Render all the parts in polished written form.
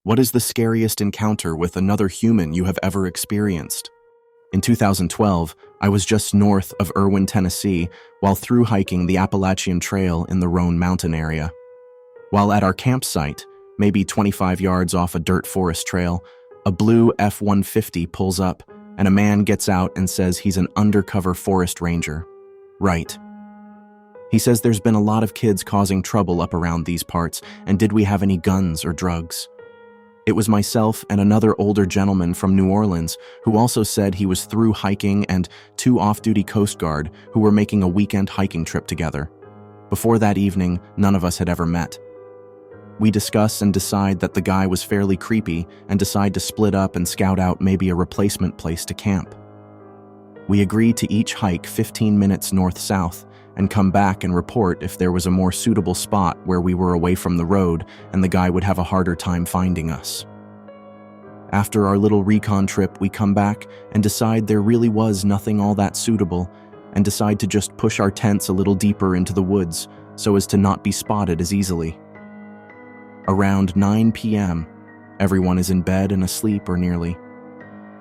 What is the scariest encounter with another human you have ever experienced? In 2012, I was just north of Irwin, Tennessee, while through hiking the Appalachian Trail in the Roan Mountain area. While at our campsite, maybe 25 yards off a dirt forest trail, a blue F-150 pulls up, and a man gets out and says he's an undercover forest ranger. Right. He says there's been a lot of kids causing trouble up around these parts, and did we have any guns or drugs? It was myself and another older gentleman from New Orleans who also said he was through hiking, and two off-duty Coast Guard who were making a weekend hiking trip together. Before that evening, none of us had ever met. We discuss and decide that the guy was fairly creepy and decide to split up and scout out maybe a replacement place to camp. We agree to each hike 15 minutes north-south and come back and report if there was a more suitable spot where we were away from the road and the guy would have a harder time finding us. After our little recon trip, we come back and decide there really was nothing all that suitable and decide to just push our tents a little deeper into the woods so as to not be spotted as easily. Around 9 p.m., everyone is in bed and asleep or nearly.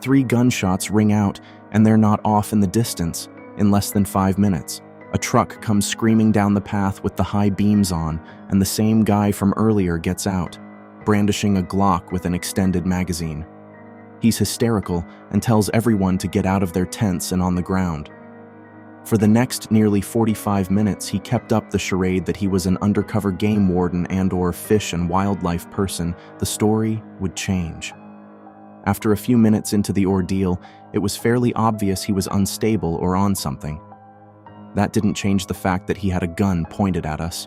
3 gunshots ring out and they're not off in the distance in less than 5 minutes. A truck comes screaming down the path with the high beams on, and the same guy from earlier gets out, brandishing a Glock with an extended magazine. He's hysterical and tells everyone to get out of their tents and on the ground. For the next nearly 45 minutes, he kept up the charade that he was an undercover game warden and/or fish and wildlife person. The story would change. After a few minutes into the ordeal, it was fairly obvious he was unstable or on something. That didn't change the fact that he had a gun pointed at us.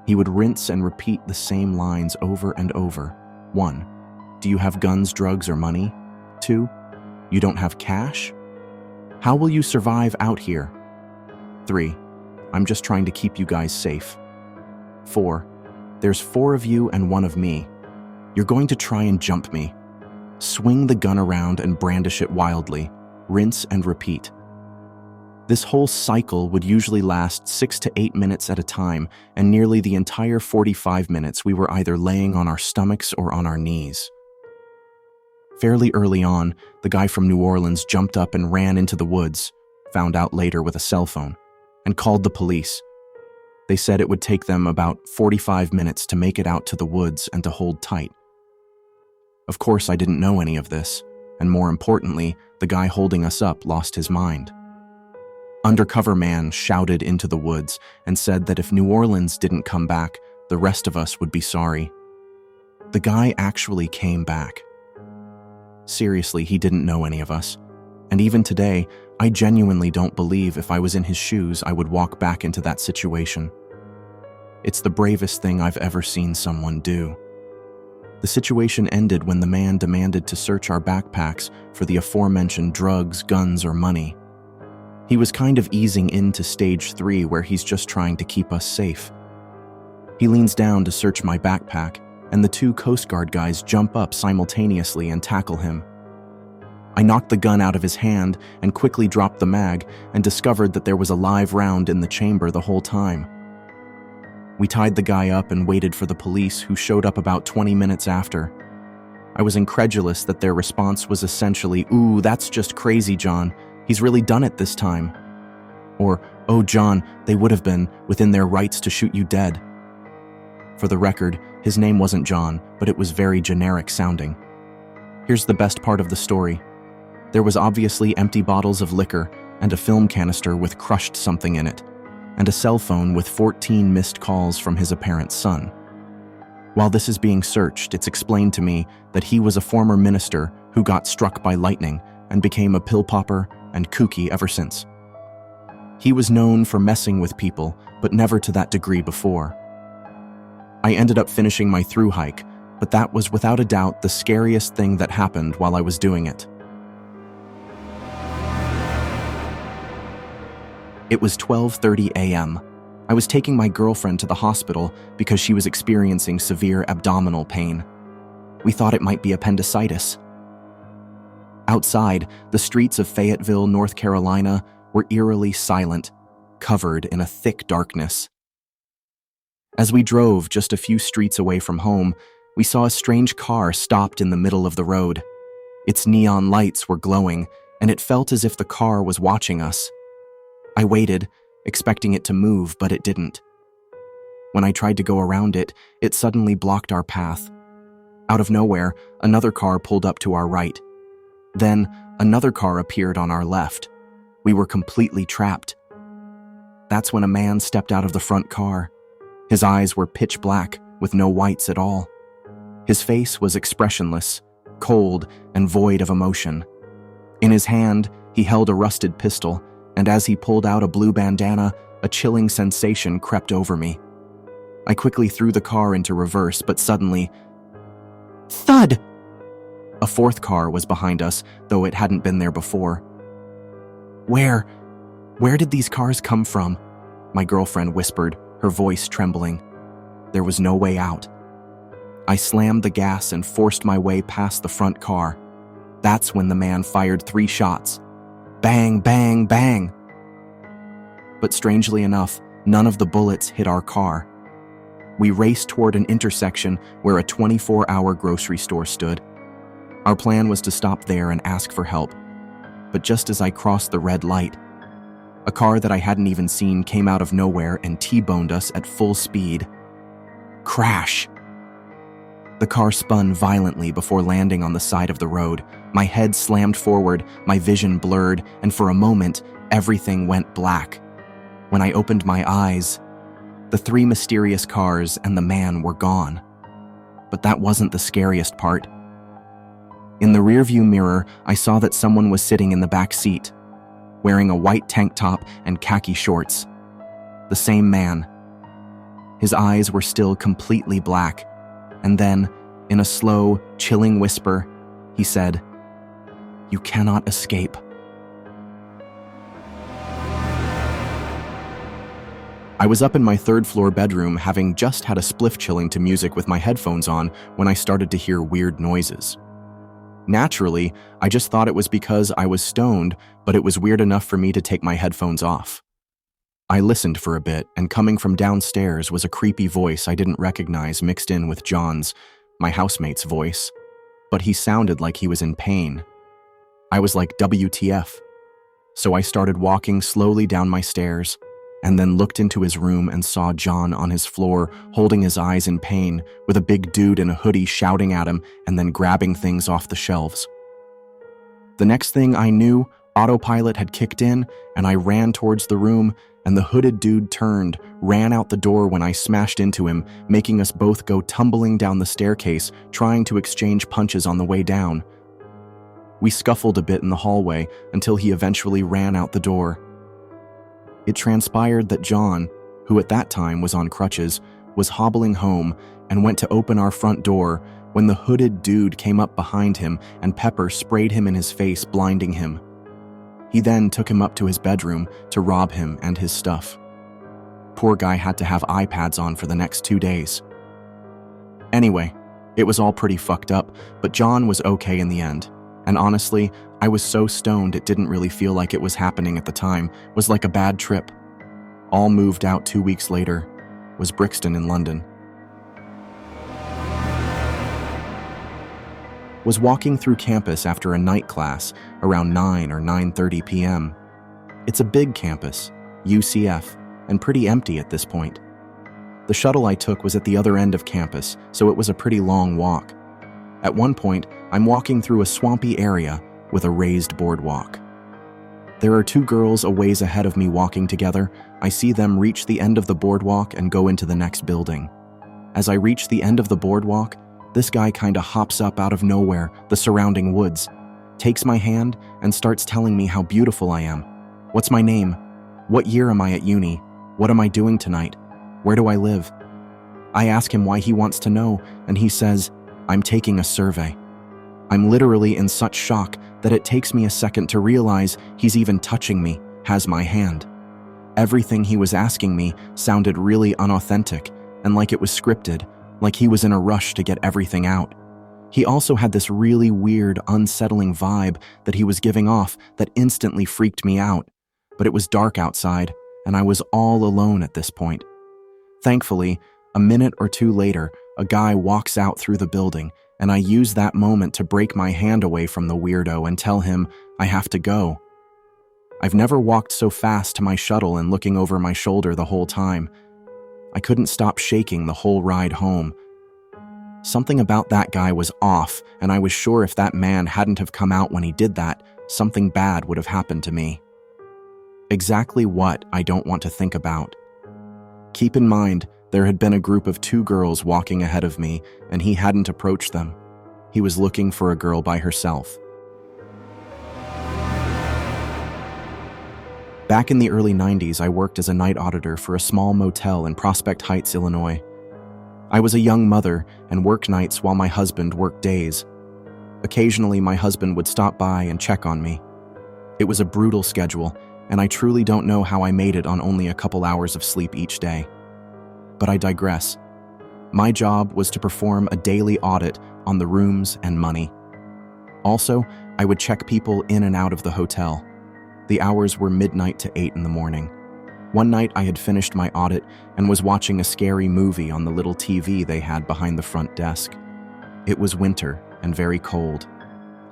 He would rinse and repeat the same lines over and over. 1. Do you have guns, drugs, or money? 2. You don't have cash? How will you survive out here? 3. I'm just trying to keep you guys safe. 4. There's 4 of you and 1 of me. You're going to try and jump me. Swing the gun around and brandish it wildly. Rinse and repeat. This whole cycle would usually last 6 to 8 minutes at a time, and nearly the entire 45 minutes we were either laying on our stomachs or on our knees. Fairly early on, the guy from New Orleans jumped up and ran into the woods, found out later with a cell phone, and called the police. They said it would take them about 45 minutes to make it out to the woods and to hold tight. Of course, I didn't know any of this, and more importantly, the guy holding us up lost his mind. Undercover man shouted into the woods and said that if New Orleans didn't come back, the rest of us would be sorry. The guy actually came back. Seriously, he didn't know any of us. And even today, I genuinely don't believe if I was in his shoes, I would walk back into that situation. It's the bravest thing I've ever seen someone do. The situation ended when the man demanded to search our backpacks for the aforementioned drugs, guns, or money. He was kind of easing into stage 3 where he's just trying to keep us safe. He leans down to search my backpack, and the 2 Coast Guard guys jump up simultaneously and tackle him. I knocked the gun out of his hand and quickly dropped the mag and discovered that there was a live round in the chamber the whole time. We tied the guy up and waited for the police, who showed up about 20 minutes after. I was incredulous that their response was essentially, "Ooh, that's just crazy, John. He's really done it this time." Or, "Oh, John, they would have been within their rights to shoot you dead." For the record, his name wasn't John, but it was very generic sounding. Here's the best part of the story. There was obviously empty bottles of liquor and a film canister with crushed something in it, and a cell phone with 14 missed calls from his apparent son. While this is being searched, it's explained to me that he was a former minister who got struck by lightning and became a pill popper and kooky ever since. He was known for messing with people, but never to that degree before. I ended up finishing my through hike, but that was without a doubt the scariest thing that happened while I was doing it. It was 12:30 a.m. I was taking my girlfriend to the hospital because she was experiencing severe abdominal pain. We thought it might be appendicitis. Outside, the streets of Fayetteville, North Carolina, were eerily silent, covered in a thick darkness. As we drove just a few streets away from home, we saw a strange car stopped in the middle of the road. Its neon lights were glowing, and it felt as if the car was watching us. I waited, expecting it to move, but it didn't. When I tried to go around it, it suddenly blocked our path. Out of nowhere, another car pulled up to our right. Then, another car appeared on our left. We were completely trapped. That's when a man stepped out of the front car. His eyes were pitch black, with no whites at all. His face was expressionless, cold, and void of emotion. In his hand, he held a rusted pistol, and as he pulled out a blue bandana, a chilling sensation crept over me. I quickly threw the car into reverse, but suddenly, thud! A fourth car was behind us, though it hadn't been there before. Where did these cars come from? My girlfriend whispered, her voice trembling. There was no way out. I slammed the gas and forced my way past the front car. That's when the man fired 3 shots. Bang, bang, bang! But strangely enough, none of the bullets hit our car. We raced toward an intersection where a 24-hour grocery store stood. Our plan was to stop there and ask for help. But just as I crossed the red light, a car that I hadn't even seen came out of nowhere and T-boned us at full speed. Crash! The car spun violently before landing on the side of the road. My head slammed forward, my vision blurred, and for a moment, everything went black. When I opened my eyes, the 3 mysterious cars and the man were gone. But that wasn't the scariest part. In the rearview mirror, I saw that someone was sitting in the back seat, wearing a white tank top and khaki shorts. The same man. His eyes were still completely black, and then, in a slow, chilling whisper, he said, "You cannot escape." I was up in my 3rd-floor bedroom having just had a spliff chilling to music with my headphones on when I started to hear weird noises. Naturally, I just thought it was because I was stoned, but it was weird enough for me to take my headphones off. I listened for a bit, and coming from downstairs was a creepy voice I didn't recognize mixed in with John's, my housemate's voice, but he sounded like he was in pain. I was like, WTF? So I started walking slowly down my stairs, and then looked into his room and saw John on his floor, holding his eyes in pain, with a big dude in a hoodie shouting at him and then grabbing things off the shelves. The next thing I knew, autopilot had kicked in, and I ran towards the room, and the hooded dude turned, ran out the door when I smashed into him, making us both go tumbling down the staircase, trying to exchange punches on the way down. We scuffled a bit in the hallway until he eventually ran out the door. It transpired that John, who at that time was on crutches, was hobbling home and went to open our front door when the hooded dude came up behind him and pepper sprayed him in his face, blinding him. He then took him up to his bedroom to rob him and his stuff. Poor guy had to have iPads on for the next 2 days. Anyway, it was all pretty fucked up, but John was okay in the end. And honestly, I was so stoned it didn't really feel like it was happening at the time. It was like a bad trip. All moved out 2 weeks later. Was Brixton in London. Was walking through campus after a night class around 9 or 9:30 p.m. It's a big campus, UCF, and pretty empty at this point. The shuttle I took was at the other end of campus, so it was a pretty long walk. At one point, I'm walking through a swampy area with a raised boardwalk. There are 2 girls a ways ahead of me walking together. I see them reach the end of the boardwalk and go into the next building. As I reach the end of the boardwalk, this guy kinda hops up out of nowhere, the surrounding woods, takes my hand and starts telling me how beautiful I am. What's my name? What year am I at uni? What am I doing tonight? Where do I live? I ask him why he wants to know, and he says, I'm taking a survey. I'm literally in such shock that it takes me a second to realize he's even touching me, has my hand. Everything he was asking me sounded really unauthentic and like it was scripted, like he was in a rush to get everything out. He also had this really weird, unsettling vibe that he was giving off that instantly freaked me out. But it was dark outside, and I was all alone at this point. Thankfully, a minute or 2 later, a guy walks out through the building, and I use that moment to break my hand away from the weirdo and tell him I have to go. I've never walked so fast to my shuttle and looking over my shoulder the whole time. I couldn't stop shaking the whole ride home. Something about that guy was off, and I was sure if that man hadn't have come out when he did that, something bad would have happened to me. Exactly what, I don't want to think about. Keep in mind, there had been a group of 2 girls walking ahead of me, and he hadn't approached them. He was looking for a girl by herself. Back in the early 90s, I worked as a night auditor for a small motel in Prospect Heights, Illinois. I was a young mother and worked nights while my husband worked days. Occasionally, my husband would stop by and check on me. It was a brutal schedule, and I truly don't know how I made it on only a couple hours of sleep each day. But I digress. My job was to perform a daily audit on the rooms and money. Also, I would check people in and out of the hotel. The hours were midnight to 8 in the morning. One night I had finished my audit and was watching a scary movie on the little TV they had behind the front desk. It was winter and very cold.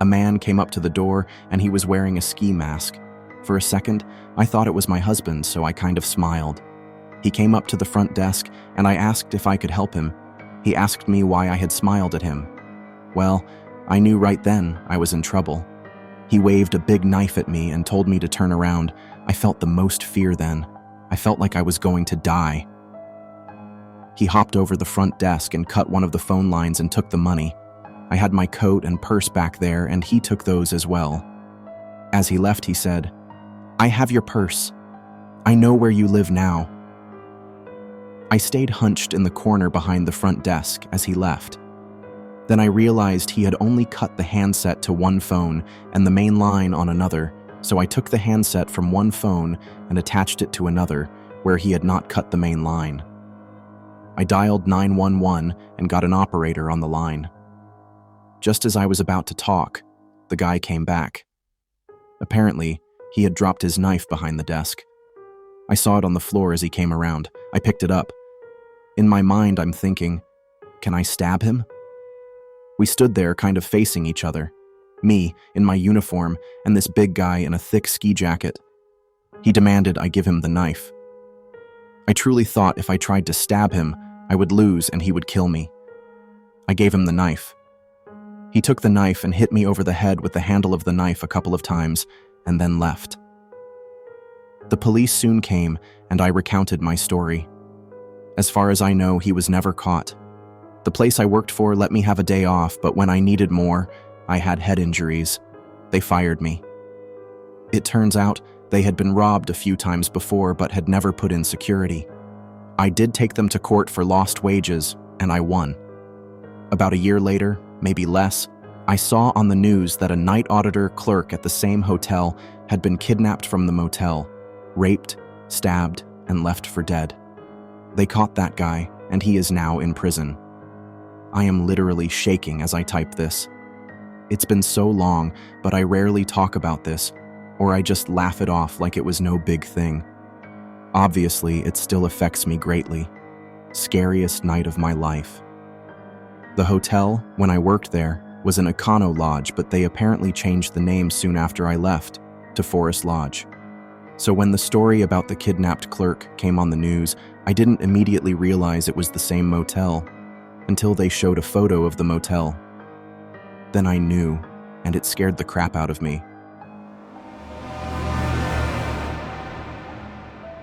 A man came up to the door and he was wearing a ski mask. For a second, I thought it was my husband, so I kind of smiled. He came up to the front desk and I asked if I could help him. He asked me why I had smiled at him. Well, I knew right then I was in trouble. He waved a big knife at me and told me to turn around. I felt the most fear then. I felt like I was going to die. He hopped over the front desk and cut one of the phone lines and took the money. I had my coat and purse back there and he took those as well. As he left, he said, "I have your purse. I know where you live now." I stayed hunched in the corner behind the front desk as he left. Then I realized he had only cut the handset to one phone and the main line on another, so I took the handset from one phone and attached it to another, where he had not cut the main line. I dialed 911 and got an operator on the line. Just as I was about to talk, the guy came back. Apparently, he had dropped his knife behind the desk. I saw it on the floor as he came around. I picked it up. In my mind, I'm thinking, can I stab him? We stood there kind of facing each other. Me, in my uniform, and this big guy in a thick ski jacket. He demanded I give him the knife. I truly thought if I tried to stab him, I would lose and he would kill me. I gave him the knife. He took the knife and hit me over the head with the handle of the knife a couple of times, and then left. The police soon came, and I recounted my story. As far as I know, he was never caught. The place I worked for let me have a day off, but when I needed more, I had head injuries. They fired me. It turns out they had been robbed a few times before but had never put in security. I did take them to court for lost wages, and I won. About a year later, maybe less, I saw on the news that a night auditor clerk at the same hotel had been kidnapped from the motel, raped, stabbed, and left for dead. They caught that guy, and he is now in prison. I am literally shaking as I type this. It's been so long, but I rarely talk about this, or I just laugh it off like it was no big thing. Obviously, it still affects me greatly. Scariest night of my life. The hotel, when I worked there, was an Econo Lodge, but they apparently changed the name soon after I left to Forest Lodge. So when the story about the kidnapped clerk came on the news, I didn't immediately realize it was the same motel until they showed a photo of the motel. Then I knew, and it scared the crap out of me.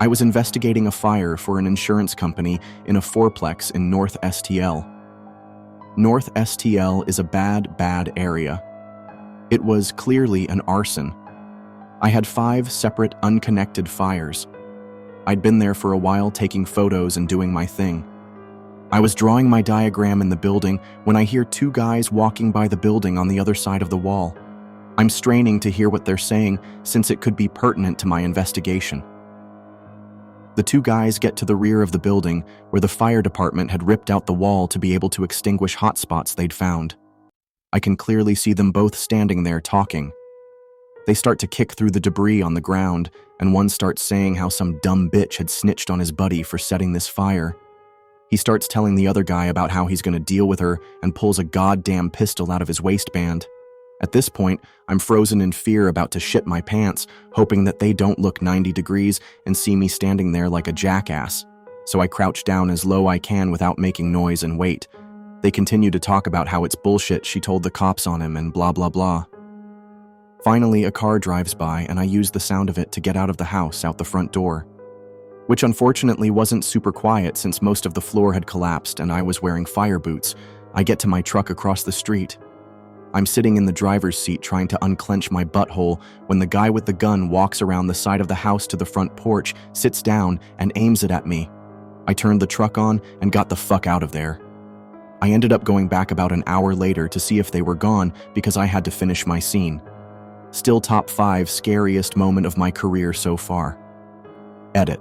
I was investigating a fire for an insurance company in a fourplex in North STL. North STL is a bad area. It was clearly an arson. I had 5 separate, unconnected fires. I'd been there for a while taking photos and doing my thing. I was drawing my diagram in the building when I hear 2 guys walking by the building on the other side of the wall. I'm straining to hear what they're saying since it could be pertinent to my investigation. The 2 guys get to the rear of the building where the fire department had ripped out the wall to be able to extinguish hotspots they'd found. I can clearly see them both standing there talking. They start to kick through the debris on the ground, and one starts saying how some dumb bitch had snitched on his buddy for setting this fire. He starts telling the other guy about how he's going to deal with her and pulls a goddamn pistol out of his waistband. At this point, I'm frozen in fear, about to shit my pants, hoping that they don't look 90 degrees and see me standing there like a jackass. So I crouch down as low I can without making noise and wait. They continue to talk about how it's bullshit she told the cops on him and blah blah blah. Finally, a car drives by and I use the sound of it to get out of the house out the front door, which unfortunately wasn't super quiet since most of the floor had collapsed and I was wearing fire boots. I get to my truck across the street. I'm sitting in the driver's seat trying to unclench my butthole when the guy with the gun walks around the side of the house to the front porch, sits down, and aims it at me. I turned the truck on and got the fuck out of there. I ended up going back about an hour later to see if they were gone because I had to finish my scene. Still top 5 scariest moment of my career so far. Edit.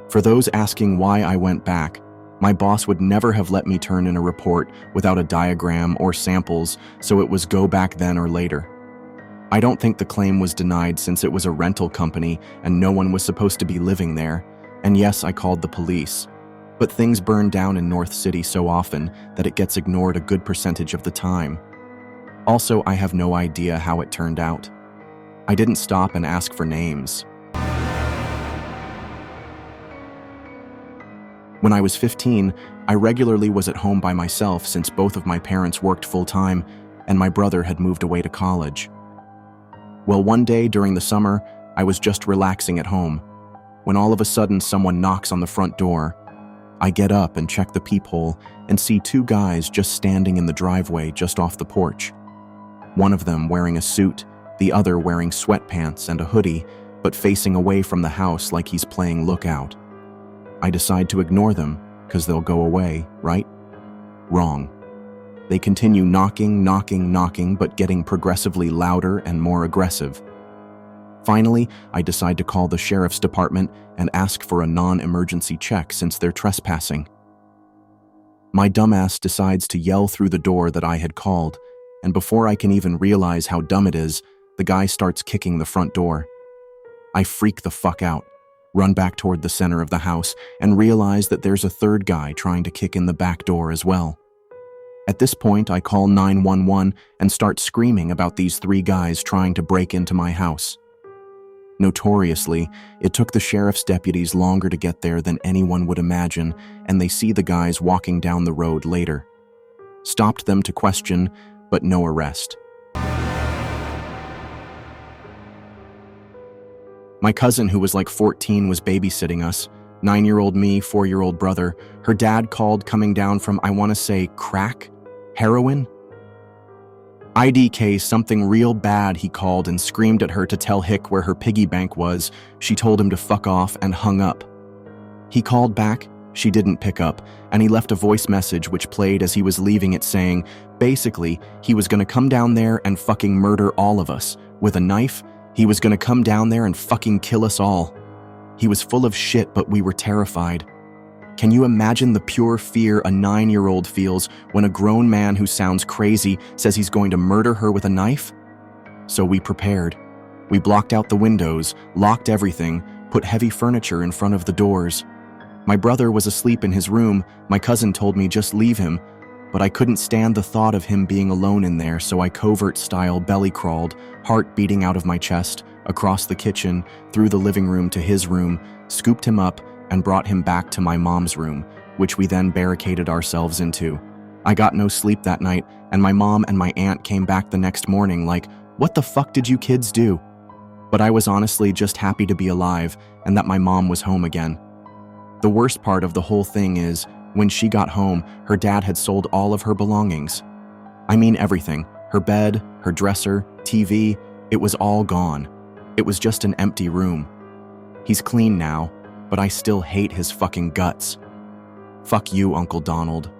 For those asking why I went back, my boss would never have let me turn in a report without a diagram or samples, so it was go back then or later. I don't think the claim was denied since it was a rental company and no one was supposed to be living there, and yes, I called the police. But things burn down in North City so often that it gets ignored a good percentage of the time. Also, I have no idea how it turned out. I didn't stop and ask for names. When I was 15, I regularly was at home by myself since both of my parents worked full-time and my brother had moved away to college. Well, one day during the summer, I was just relaxing at home when all of a sudden someone knocks on the front door. I get up and check the peephole and see 2 guys just standing in the driveway just off the porch. One of them wearing a suit, the other wearing sweatpants and a hoodie, but facing away from the house like he's playing lookout. I decide to ignore them, because they'll go away, right? Wrong. They continue knocking, but getting progressively louder and more aggressive. Finally, I decide to call the sheriff's department and ask for a non-emergency check since they're trespassing. My dumbass decides to yell through the door that I had called, and before I can even realize how dumb it is, the guy starts kicking the front door. I freak the fuck out, run back toward the center of the house, and realize that there's a third guy trying to kick in the back door as well. At this point, I call 911 and start screaming about these 3 guys trying to break into my house. Notoriously, it took the sheriff's deputies longer to get there than anyone would imagine, and they see the guys walking down the road later. Stopped them to question, but no arrest. My cousin, who was like 14, was babysitting us. 9-year-old me, 4-year-old brother. Her dad called coming down from, I want to say, crack? Heroin? IDK, something real bad, he called and screamed at her to tell Hick where her piggy bank was. She told him to fuck off and hung up. He called back, she didn't pick up, and he left a voice message which played as he was leaving it saying, basically, he was gonna come down there and fucking murder all of us. With a knife, he was gonna come down there and fucking kill us all. He was full of shit, but we were terrified. Can you imagine the pure fear a 9-year-old feels when a grown man who sounds crazy says he's going to murder her with a knife? So we prepared. We blocked out the windows, locked everything, put heavy furniture in front of the doors. My brother was asleep in his room. My cousin told me just leave him, but I couldn't stand the thought of him being alone in there, so I covert-style belly crawled, heart beating out of my chest, across the kitchen, through the living room to his room, scooped him up, and brought him back to my mom's room, which we then barricaded ourselves into. I got no sleep that night, and my mom and my aunt came back the next morning like, "What the fuck did you kids do?" But I was honestly just happy to be alive and that my mom was home again. The worst part of the whole thing is, when she got home, her dad had sold all of her belongings. I mean everything. Her bed, her dresser, TV, it was all gone. It was just an empty room. He's clean now, but I still hate his fucking guts. Fuck you, Uncle Donald.